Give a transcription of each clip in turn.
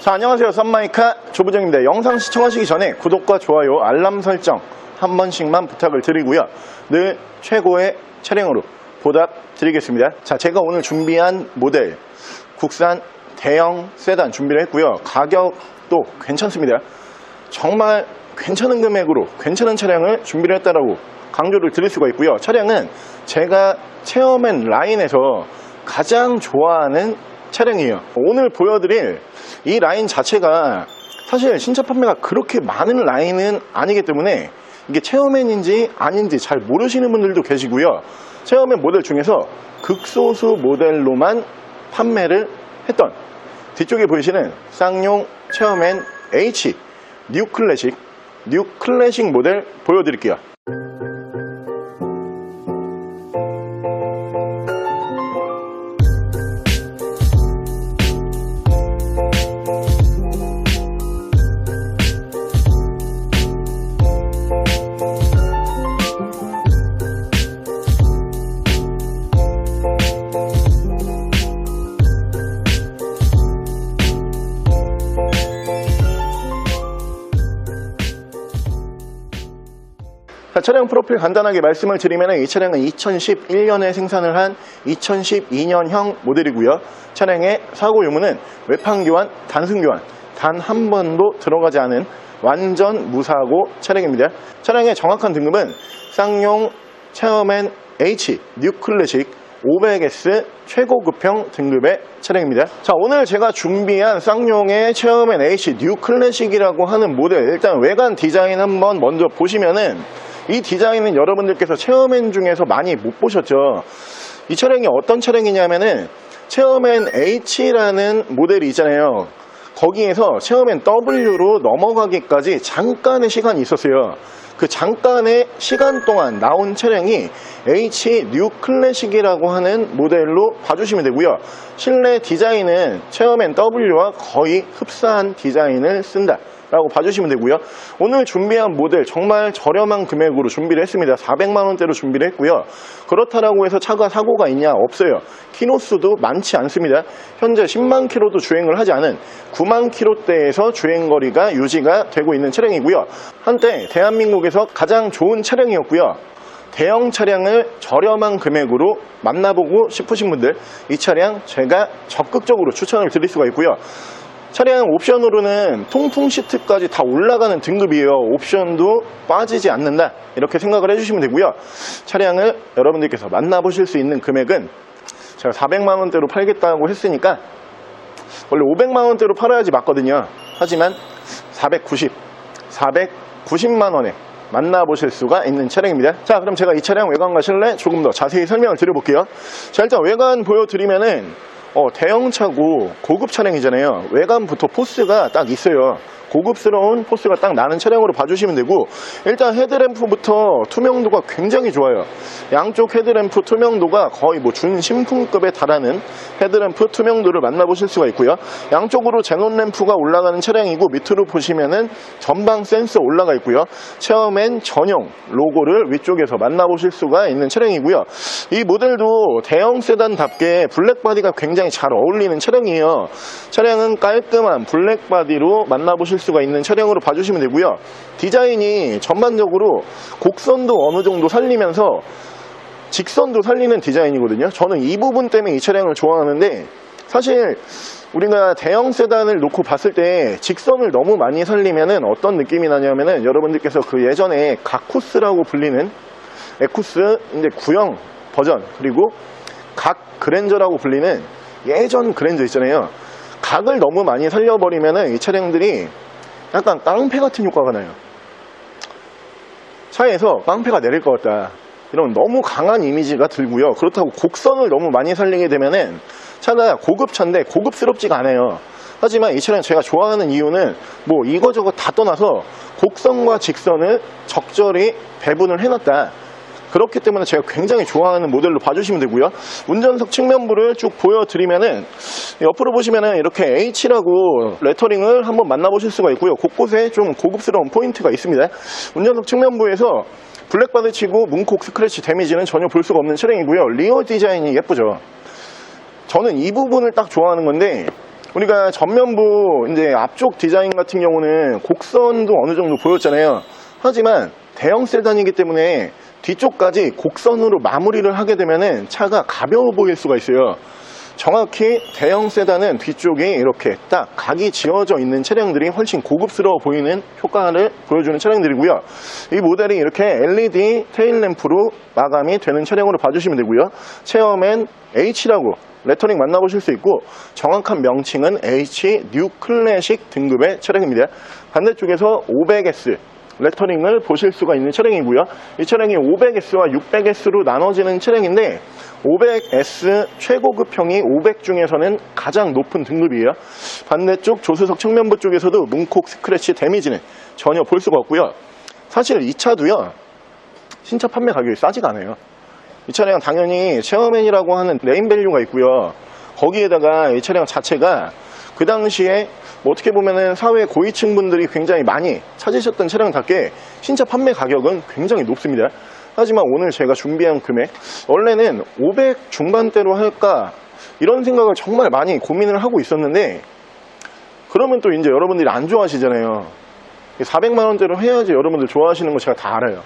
자, 안녕하세요. 썬마이카 조부정입니다. 영상 시청하시기 전에 구독과 좋아요, 알람 설정 한 번씩만 부탁을 드리고요. 늘 최고의 차량으로 보답드리겠습니다. 자, 제가 오늘 준비한 모델 국산 대형 세단 준비를 했고요. 가격도 괜찮습니다. 정말 괜찮은 금액으로 괜찮은 차량을 준비를 했다라고 강조를 드릴 수가 있고요. 차량은 제가 체험한 라인에서 가장 좋아하는 차량이에요. 오늘 보여드릴 이 라인 자체가 사실 신차 판매가 그렇게 많은 라인은 아니기 때문에 이게 체험맨인지 아닌지 잘 모르시는 분들도 계시고요. 체험맨 모델 중에서 극소수 모델로만 판매를 했던 뒤쪽에 보이시는 쌍용 체험맨 H 뉴 클래식 모델 보여드릴게요. 자, 차량 프로필 간단하게 말씀을 드리면 이 차량은 2011년에 생산을 한 2012년형 모델이고요. 차량의 사고 유무는 외판 교환, 단순 교환 단 한 번도 들어가지 않은 완전 무사고 차량입니다. 차량의 정확한 등급은 쌍용 체험맨 H 뉴 클래식 500S 최고급형 등급의 차량입니다. 자, 오늘 제가 준비한 쌍용의 체험맨 H 뉴 클래식이라고 하는 모델, 일단 외관 디자인 한번 먼저 보시면은 이 디자인은 여러분들께서 체험맨 중에서 많이 못 보셨죠. 이 차량이 어떤 차량이냐면은 체험맨 H라는 모델이 있잖아요. 거기에서 체험맨 W로 넘어가기까지 잠깐의 시간이 있었어요. 그 잠깐의 시간 동안 나온 차량이 H 뉴 클래식이라고 하는 모델로 봐주시면 되고요. 실내 디자인은 체험맨 W와 거의 흡사한 디자인을 쓴다 라고 봐주시면 되고요. 오늘 준비한 모델 정말 저렴한 금액으로 준비를 했습니다. 400만원대로 준비를 했고요. 그렇다라고 해서 차가 사고가 있냐? 없어요. 키로수도 많지 않습니다. 현재 10만 킬로도 주행을 하지 않은 9만 킬로대에서 주행거리가 유지가 되고 있는 차량이고요. 한때 대한민국에서 가장 좋은 차량이었고요. 대형 차량을 저렴한 금액으로 만나보고 싶으신 분들, 이 차량 제가 적극적으로 추천을 드릴 수가 있고요. 차량 옵션으로는 통풍 시트까지 다 올라가는 등급이에요. 옵션도 빠지지 않는다, 이렇게 생각을 해주시면 되고요. 차량을 여러분들께서 만나보실 수 있는 금액은 제가 400만원대로 팔겠다고 했으니까 원래 500만원대로 팔아야지 맞거든요. 하지만 490만원에 만나보실 수가 있는 차량입니다. 자, 그럼 제가 이 차량 외관과 실내 조금 더 자세히 설명을 드려볼게요. 자, 일단 외관 보여드리면은 대형차고 고급 차량이잖아요. 외관부터 포스가 딱 있어요. 고급스러운 포스가 딱 나는 차량으로 봐주시면 되고, 일단 헤드램프부터 투명도가 굉장히 좋아요. 양쪽 헤드램프 투명도가 거의 준신품급에 달하는 헤드램프 투명도를 만나보실 수가 있고요. 양쪽으로 제논 램프가 올라가는 차량이고, 밑으로 보시면은 전방 센서 올라가 있고요. 체험맨 전용 로고를 위쪽에서 만나보실 수가 있는 차량이고요. 이 모델도 대형 세단답게 블랙바디가 굉장히 잘 어울리는 차량이에요. 차량은 깔끔한 블랙바디로 만나보실 수가 있는 차량으로 봐주시면 되고요. 디자인이 전반적으로 곡선도 어느 정도 살리면서 직선도 살리는 디자인이거든요. 저는 이 부분 때문에 이 차량을 좋아하는데, 사실 우리가 대형 세단을 놓고 봤을 때 직선을 너무 많이 살리면은 어떤 느낌이 나냐면은, 여러분들께서 그 예전에 가쿠스라고 불리는 에쿠스 이제 구형 버전, 그리고 각 그랜저라고 불리는 예전 그랜저 있잖아요. 각을 너무 많이 살려버리면은 이 차량들이 약간 깡패 같은 효과가 나요. 차에서 깡패가 내릴 것 같다, 이런 너무 강한 이미지가 들고요. 그렇다고 곡선을 너무 많이 살리게 되면은 차가 고급차인데 고급스럽지가 않아요. 하지만 이 차량 제가 좋아하는 이유는 이거저거 다 떠나서 곡선과 직선을 적절히 배분을 해놨다. 그렇기 때문에 제가 굉장히 좋아하는 모델로 봐주시면 되고요. 운전석 측면부를 쭉 보여드리면은, 옆으로 보시면은 이렇게 H라고 레터링을 한번 만나보실 수가 있고요. 곳곳에 좀 고급스러운 포인트가 있습니다. 운전석 측면부에서 블랙바디 치고 문콕 스크래치 데미지는 전혀 볼 수가 없는 차량이고요. 리어 디자인이 예쁘죠. 저는 이 부분을 딱 좋아하는 건데, 우리가 전면부 이제 앞쪽 디자인 같은 경우는 곡선도 어느 정도 보였잖아요. 하지만 대형 세단이기 때문에 뒤쪽까지 곡선으로 마무리를 하게 되면은 차가 가벼워 보일 수가 있어요. 정확히 대형 세단은 뒤쪽에 이렇게 딱 각이 지어져 있는 차량들이 훨씬 고급스러워 보이는 효과를 보여주는 차량들이고요. 이 모델이 이렇게 LED 테일램프로 마감이 되는 차량으로 봐주시면 되고요. 체어맨 H라고 레터링 만나보실 수 있고, 정확한 명칭은 H 뉴 클래식 등급의 차량입니다. 반대쪽에서 500S 레터링을 보실 수가 있는 차량이고요. 이 차량이 500S와 600S로 나눠지는 차량인데, 500S 최고급형이 500 중에서는 가장 높은 등급이에요. 반대쪽 조수석 측면부 쪽에서도 문콕 스크래치 데미지는 전혀 볼 수가 없고요. 사실 이 차도요, 신차 판매 가격이 싸지가 않아요. 이 차량 당연히 체어맨이라고 하는 네임밸류가 있고요. 거기에다가 이 차량 자체가 그 당시에 뭐 어떻게 보면은 사회 고위층 분들이 굉장히 많이 찾으셨던 차량답게 신차 판매 가격은 굉장히 높습니다. 하지만 오늘 제가 준비한 금액, 원래는 500 중반대로 할까 이런 생각을 정말 많이 고민을 하고 있었는데, 그러면 또 이제 여러분들이 안 좋아하시잖아요. 400만 원대로 해야지 여러분들 좋아하시는 거 제가 다 알아요.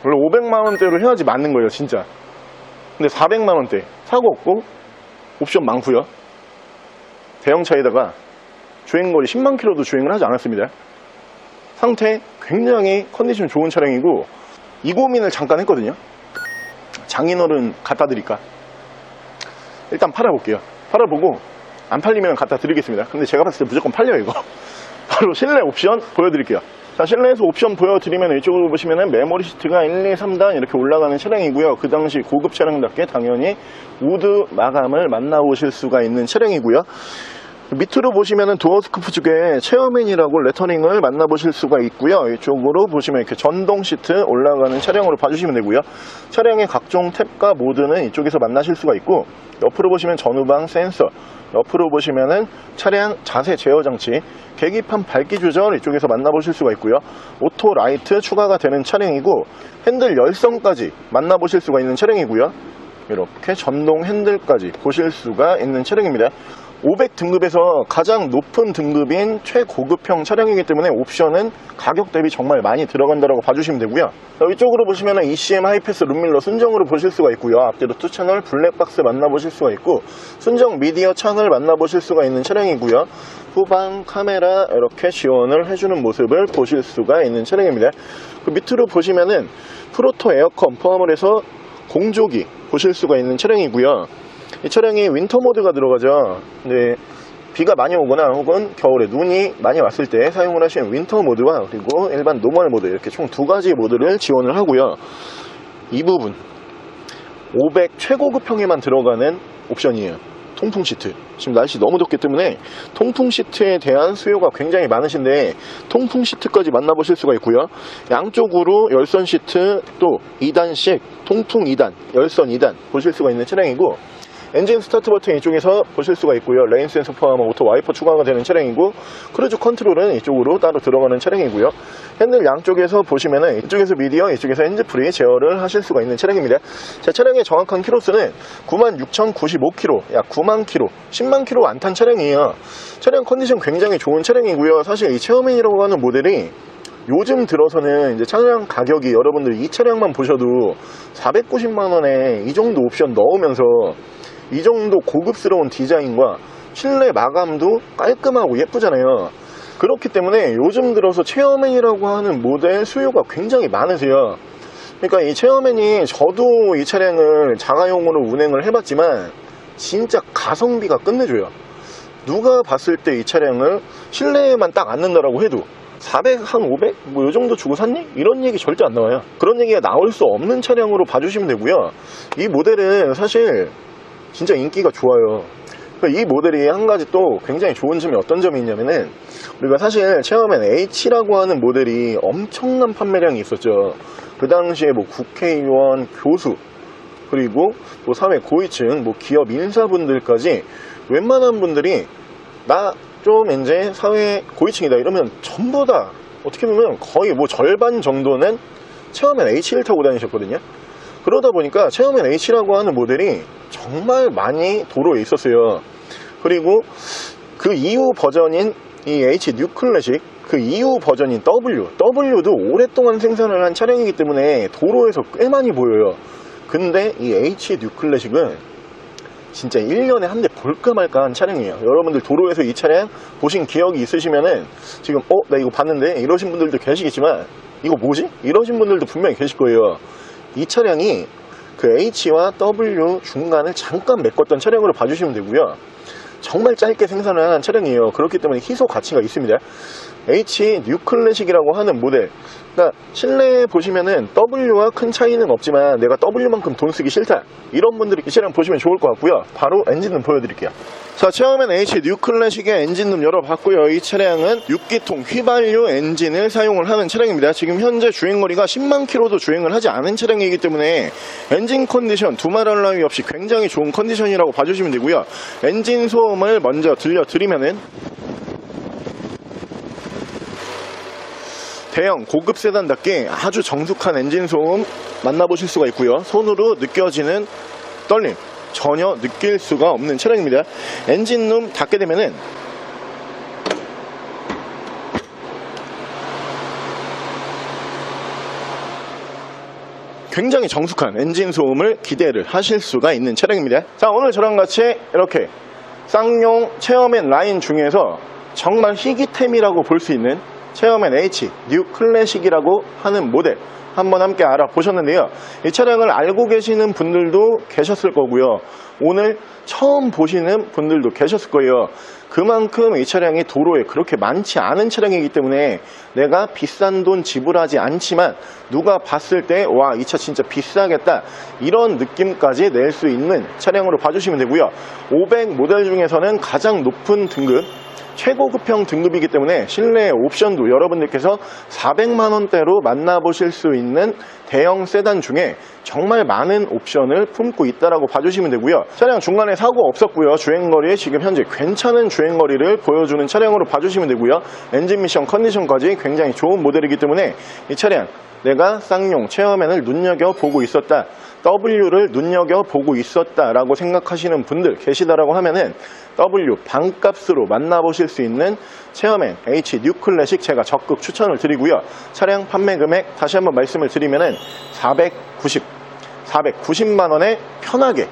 원래 500만 원대로 해야지 맞는 거예요, 진짜. 근데 400만 원대 사고 없고 옵션 많고요. 대형차에다가 주행거리 10만 킬로도 주행을 하지 않았습니다. 상태 굉장히 컨디션 좋은 차량이고, 이 고민을 잠깐 했거든요. 장인어른 갖다 드릴까? 일단 팔아볼게요. 팔아보고 안 팔리면 갖다 드리겠습니다. 근데 제가 봤을 때 무조건 팔려요, 이거. 바로 실내 옵션 보여드릴게요. 자, 실내에서 옵션 보여드리면 이쪽으로 보시면은 메모리 시트가 1, 2, 3단 이렇게 올라가는 차량이고요. 그 당시 고급 차량답게 당연히 우드 마감을 만나보실 수가 있는 차량이고요. 밑으로 보시면은 도어 스쿠프 쪽에 체어맨이라고 레터링을 만나보실 수가 있고요. 이쪽으로 보시면 이렇게 전동 시트 올라가는 차량으로 봐주시면 되고요. 차량의 각종 탭과 모드는 이쪽에서 만나실 수가 있고, 옆으로 보시면 전후방 센서, 옆으로 보시면은 차량 자세 제어 장치, 계기판 밝기 조절 이쪽에서 만나보실 수가 있고요. 오토 라이트 추가가 되는 차량이고, 핸들 열선까지 만나보실 수가 있는 차량이고요. 이렇게 전동 핸들까지 보실 수가 있는 차량입니다. 500 등급에서 가장 높은 등급인 최고급형 차량이기 때문에 옵션은 가격 대비 정말 많이 들어간다고 봐주시면 되고요. 이쪽으로 보시면 ECM 하이패스 룸밀러 순정으로 보실 수가 있고요. 앞뒤로 2채널 블랙박스 만나보실 수가 있고, 순정 미디어 창을 만나보실 수가 있는 차량이고요. 후방 카메라 이렇게 지원을 해주는 모습을 보실 수가 있는 차량입니다. 그 밑으로 보시면은 프로토 에어컨 포함을 해서 공조기 보실 수가 있는 차량이고요. 이 차량이 윈터 모드가 들어가죠. 근데 비가 많이 오거나 혹은 겨울에 눈이 많이 왔을 때 사용을 하시는 윈터 모드와 그리고 일반 노멀 모드, 이렇게 총 두 가지 모드를 지원을 하고요. 이 부분 500 최고급형에만 들어가는 옵션이에요. 통풍 시트. 지금 날씨 너무 덥기 때문에 통풍 시트에 대한 수요가 굉장히 많으신데, 통풍 시트까지 만나보실 수가 있고요. 양쪽으로 열선 시트, 또 2단식 통풍 2단, 열선 2단 보실 수가 있는 차량이고, 엔진 스타트 버튼 이쪽에서 보실 수가 있고요. 레인 센서 포함한 오토 와이퍼 추가가 되는 차량이고, 크루즈 컨트롤은 이쪽으로 따로 들어가는 차량이고요. 핸들 양쪽에서 보시면은 이쪽에서 미디어, 이쪽에서 핸즈프리 제어를 하실 수가 있는 차량입니다. 제 차량의 정확한 키로수는 96,095km, 약 9만 km, 10만 km 안 탄 차량이에요. 차량 컨디션 굉장히 좋은 차량이고요. 사실 이 체어맨이라고 하는 모델이 요즘 들어서는 이제 차량 가격이, 여러분들 이 차량만 보셔도 490만 원에 이 정도 옵션 넣으면서 이 정도 고급스러운 디자인과 실내 마감도 깔끔하고 예쁘잖아요. 그렇기 때문에 요즘 들어서 체어맨이라고 하는 모델 수요가 굉장히 많으세요. 그러니까 이 체어맨이, 저도 이 차량을 자가용으로 운행을 해봤지만 진짜 가성비가 끝내줘요. 누가 봤을 때 이 차량을 실내에만 딱 앉는다라고 해도 400, 한 500? 뭐 요 정도 주고 샀니? 이런 얘기 절대 안 나와요. 그런 얘기가 나올 수 없는 차량으로 봐주시면 되고요. 이 모델은 사실 진짜 인기가 좋아요. 그러니까 이 모델이 한 가지 또 굉장히 좋은 점이 어떤 점이 있냐면은, 우리가 사실 체어맨 H라고 하는 모델이 엄청난 판매량이 있었죠. 그 당시에 뭐 국회의원, 교수, 그리고 뭐 사회 고위층, 뭐 기업 인사분들까지 웬만한 분들이 나 좀 이제 사회 고위층이다 이러면 전부 다 어떻게 보면 거의 뭐 절반 정도는 체어맨 H를 타고 다니셨거든요. 그러다 보니까 체어맨 H라고 하는 모델이 정말 많이 도로에 있었어요. 그리고 그 이후 버전인 이 H 뉴 클래식, 그 이후 버전인 W도 오랫동안 생산을 한 차량이기 때문에 도로에서 꽤 많이 보여요. 근데 이 H 뉴 클래식은 진짜 1년에 한 대 볼까 말까 한 차량이에요. 여러분들 도로에서 이 차량 보신 기억이 있으시면은 지금 나 이거 봤는데 이러신 분들도 계시겠지만 이거 뭐지? 이러신 분들도 분명히 계실 거예요. 이 차량이 그 H와 W 중간을 잠깐 메꿨던 차량으로 봐주시면 되고요. 정말 짧게 생산을 한 차량이에요. 그렇기 때문에 희소 가치가 있습니다. H 뉴 클래식이라고 하는 모델, 그러니까 실내에 보시면은 W와 큰 차이는 없지만 내가 W만큼 돈 쓰기 싫다, 이런 분들이 이 차량 보시면 좋을 것 같고요. 바로 엔진룸 보여드릴게요. 자, 처음엔 H 뉴 클래식의 엔진룸 열어봤고요. 이 차량은 6기통 휘발유 엔진을 사용을 하는 차량입니다. 지금 현재 주행거리가 10만 킬로도 주행을 하지 않은 차량이기 때문에 엔진 컨디션 두말 나위 없이 굉장히 좋은 컨디션이라고 봐주시면 되고요. 엔진 소음을 먼저 들려드리면은 대형 고급 세단답게 아주 정숙한 엔진 소음 만나보실 수가 있고요. 손으로 느껴지는 떨림 전혀 느낄 수가 없는 차량입니다. 엔진룸 닫게 되면은 굉장히 정숙한 엔진 소음을 기대를 하실 수가 있는 차량입니다. 자, 오늘 저랑 같이 이렇게 쌍용 체어맨 라인 중에서 정말 희귀템이라고 볼 수 있는 체어맨 H 뉴 클래식이라고 하는 모델 한번 함께 알아보셨는데요. 이 차량을 알고 계시는 분들도 계셨을 거고요. 오늘 처음 보시는 분들도 계셨을 거예요. 그만큼 이 차량이 도로에 그렇게 많지 않은 차량이기 때문에 내가 비싼 돈 지불하지 않지만 누가 봤을 때 와, 이 차 진짜 비싸겠다, 이런 느낌까지 낼 수 있는 차량으로 봐주시면 되고요. 500 모델 중에서는 가장 높은 등급, 최고급형 등급이기 때문에 실내 옵션도 여러분들께서 400만원대로 만나보실 수 있는 대형 세단 중에 정말 많은 옵션을 품고 있다라고 봐주시면 되고요. 차량 중간에 사고 없었고요. 주행거리에 지금 현재 괜찮은 주행거리를 보여주는 차량으로 봐주시면 되고요. 엔진 미션 컨디션까지 굉장히 좋은 모델이기 때문에 이 차량 내가 쌍용 체어맨을 눈여겨보고 있었다, W를 눈여겨보고 있었다라고 생각하시는 분들 계시다라고 하면은 W 반값으로 만나보실 수 있는 체어맨 H 뉴 클래식 제가 적극 추천을 드리고요. 차량 판매 금액 다시 한번 말씀을 드리면은 490만원에 편하게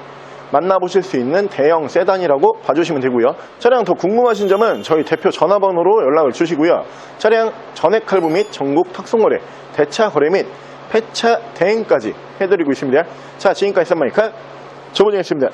만나보실 수 있는 대형 세단이라고 봐주시면 되고요. 차량 더 궁금하신 점은 저희 대표 전화번호로 연락을 주시고요. 차량 전액 할부 및 전국 탁송거래, 대차 거래 및 폐차 대행까지 해드리고 있습니다. 자, 지금까지 썬마이카 조본영이었습니다.